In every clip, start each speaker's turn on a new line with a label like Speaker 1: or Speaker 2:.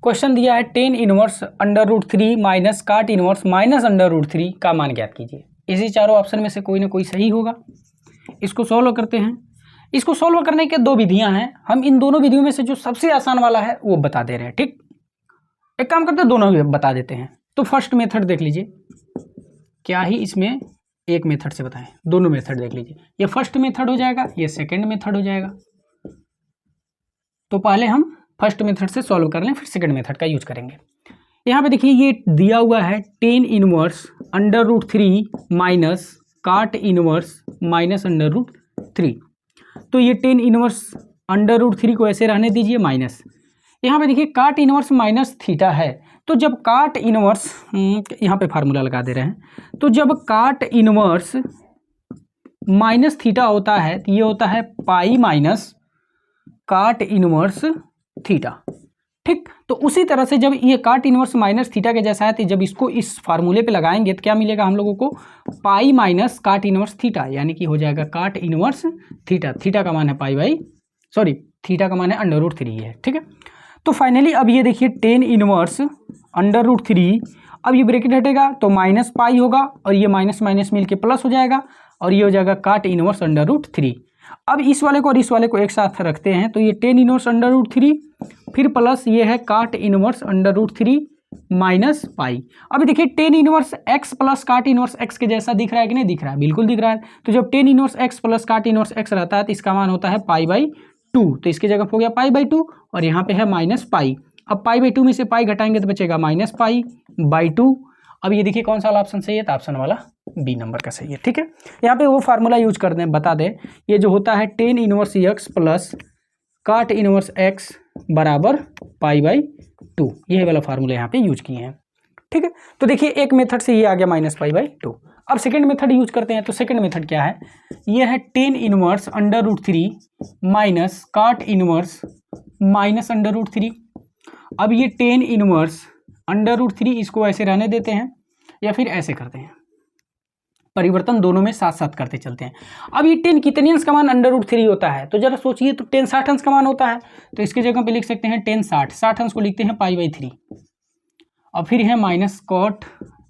Speaker 1: Question दिया है ten inverse under root 3 minus cot inverse minus under root 3 का मान ज्ञात कीजिए। इसी चारों ऑप्शन में से कोई ना कोई सही होगा। इसको सॉल्व करते हैं। इसको सॉल्व करने के दो विधियां हैं, हम इन दोनों विधियों में से जो सबसे आसान वाला है वो बता दे रहे हैं। ठीक, एक काम करते हैं, दोनों भी बता देते हैं। तो फर्स्ट मेथड देख लीजिए, क्या ही इसमें एक मेथड से बताएं, दोनों मेथड देख लीजिए। ये फर्स्ट मेथड हो जाएगा, ये सेकंड मेथड हो जाएगा। तो पहले हम फर्स्ट मेथड से सॉल्व कर लें, फिर सेकंड मेथड का यूज करेंगे। यहाँ पे देखिए ये दिया हुआ है ten inverse under root 3 minus cot inverse minus under root 3। तो ये टेन इनवर्स अंडर रूट 3 को ऐसे रहने दीजिए माइनस। यहाँ पे देखिए काट इनवर्स माइनस थीटा है, तो जब काट इनवर्स, यहाँ पे फार्मूला लगा दे रहे हैं, तो जब काट इनवर्स माइनस थीटा होता है तो ये होता है pi minus cot inverse theta. ठीक, तो उसी तरह से जब ये काट इनवर्स माइनस थीटा के जैसा है तो जब इसको इस फार्मूले पे लगाएंगे तो क्या मिलेगा हम लोगों को, pi minus cot inverse theta, यानी कि हो जाएगा काट इनवर्स थीटा। थीटा का मान है थीटा का मान है अंडर रूट 3 है। ठीक है, तो फाइनली अब ये देखिए टेन इनवर्स अंडर रूट 3, अब ये ब्रैकेट हटेगा तो माइनस पाई होगा और ये माइनस माइनस मिल के प्लस हो जाएगा और ये हो जाएगा काट इनवर्स अंडर रूट 3। अब इस वाले को और इस वाले को एक साथ रखते हैं तो ये टेन इनवर्स अंडर रूट 3 फिर प्लस ये है cot inverse under root 3 minus pi. अभी देखिए tan inverse x plus cot inverse x के जैसा दिख रहा है कि नहीं दिख रहा है, बिल्कुल दिख रहा है। तो जब ten inverse x plus cot inverse x रहता है तो इसका मान होता है पाई बाई 2, तो इसकी जगह हो गया पाई बाई 2 और यहाँ पे है माइनस पाई। अब पाई बाई 2 में से पाई घटाएंगे तो बचेगा माइनस पाई बाई 2। अब ये देखिए कौन सा वाला ऑप्शन सही है, तो ऑप्शन वाला बी नंबर का सही है। ठीक है, यहाँ पे वो फार्मूला यूज कर दें, बता दें, ये जो होता है ten inverse x plus cot inverse x बराबर पाई बाई 2, ये वाला फार्मूला यहाँ पे यूज किए हैं। ठीक है, तो देखिए एक मेथड से ये आ गया माइनस पाई बाई 2। अब सेकंड मेथड यूज करते हैं। तो सेकंड मेथड क्या है, ये है ten inverse under root 3 minus cot inverse minus under root 3। अब ये टेन इनवर्स अंडर रूट 3 इसको ऐसे रहने देते हैं या फिर ऐसे करते हैं, परिवर्तन दोनों में साथ साथ करते चलते हैं। अब ये 10 कितने अंश का मान अंडर रूट 3 होता है, तो जरा सोचिए, तो 10 60 अंश का मान होता है, तो इसके जगह पे लिख सकते हैं 10 60 अंश को लिखते हैं पाई बाई 3। और फिर है माइनस कॉट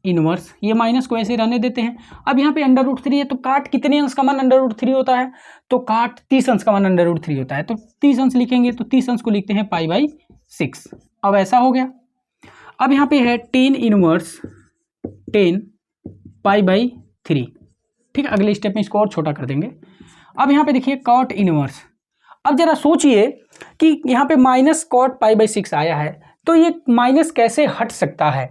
Speaker 1: इनवर्स, ये माइनस को ऐसे रहने देते हैं। अब यहाँ पे अंडर रूट 3 है तो काट कितने अंश का मान अंडर रूट 3 होता है, तो काट 30 अंश का मान अंडर रूट 3 होता है, तो 30 अंश लिखेंगे तो 30 अंश को लिखते हैं पाई बाई 6। अब ऐसा हो गया। अब यहाँ पे है 10 इनवर्स 10 पाई बाई 3। ठीक है, अगले स्टेप में इसको और छोटा कर देंगे। अब यहाँ पे देखिए कॉट इनवर्स, अब जरा सोचिए कि यहाँ पे माइनस कॉट पाई बाई 6 आया है, तो ये माइनस कैसे हट सकता है,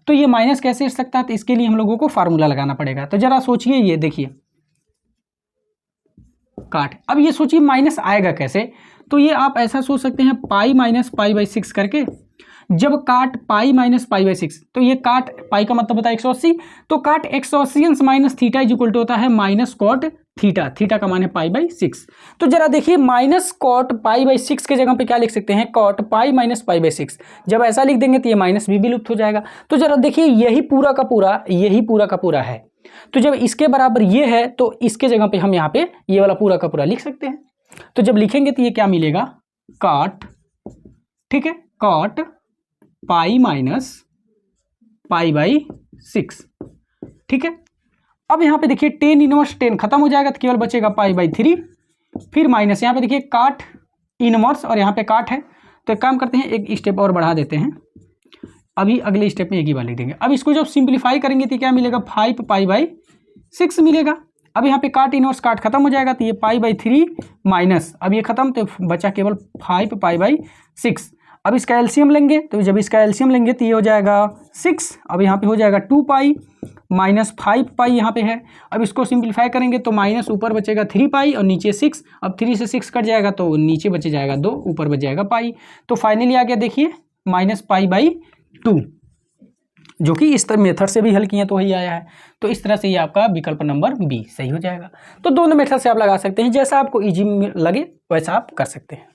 Speaker 1: तो ये माइनस कैसे हट सकता है, तो इसके लिए हम लोगों को फार्मूला लगाना पड़ेगा। तो जरा सोचिए, ये देखिए काट, अब ये सोचिए माइनस आएगा कैसे, तो ये आप ऐसा सोच सकते हैं पाई माइनस पाई बाई 6 करके, जब काट पाई माइनस पाई बाई 6, तो ये काट पाई का मतलब होता है 180, तो काट 180 अंश minus theta is equal to होता है माइनस कॉट थीटा, थीटा का मान है पाई बाई 6। तो जरा देखिए माइनस कॉट पाई बाई 6 के जगह पे क्या लिख सकते हैं, cot pi minus pi by 6। जब ऐसा लिख देंगे तो ये माइनस भी विलुप्त हो जाएगा। तो जरा देखिए यही पूरा का पूरा है, तो जब इसके बराबर ये है तो इसके जगह पे हम यहाँ पे ये वाला पूरा का पूरा लिख सकते हैं। तो जब लिखेंगे तो ये क्या मिलेगा, कॉट, ठीक है, cot pi minus pi by 6। ठीक है, अब यहाँ पे देखिए 10 इनवर्स 10 खत्म हो जाएगा तो केवल बचेगा पाई बाई 3, फिर माइनस यहाँ पे देखिए काट इनवर्स और यहाँ पे काट है, तो एक काम करते हैं, एक स्टेप और बढ़ा देते हैं, अभी अगले स्टेप में एक ही बार लिख देंगे। अब इसको जब सिंप्लीफाई करेंगे तो क्या मिलेगा, 5 पाई बाई 6 मिलेगा। अब यहाँ पे काट इनवर्स काट खत्म हो जाएगा तो ये पाई बाई 3 माइनस, अब ये खत्म तो बचा केवल 5 पाई बाई 6। अब इसका एलसीएम लेंगे, तो जब इसका एलसीएम लेंगे तो ये हो जाएगा 6, अब यहाँ पे हो जाएगा 2 पाई माइनस 5 पाई यहाँ पे है। अब इसको सिंप्लीफाई करेंगे तो माइनस ऊपर बचेगा 3 पाई और नीचे 6, अब 3 से 6 कट जाएगा तो नीचे बच जाएगा 2, ऊपर बच जाएगा पाई। तो फाइनली आ गया देखिए माइनस पाई बाई 2, जो कि इस मेथड से भी हल किए तो वही आया है। तो इस तरह से ये आपका विकल्प नंबर बी सही हो जाएगा। तो दोनों मेथड से आप लगा सकते हैं, जैसा आपको ईजी लगे वैसा आप कर सकते हैं।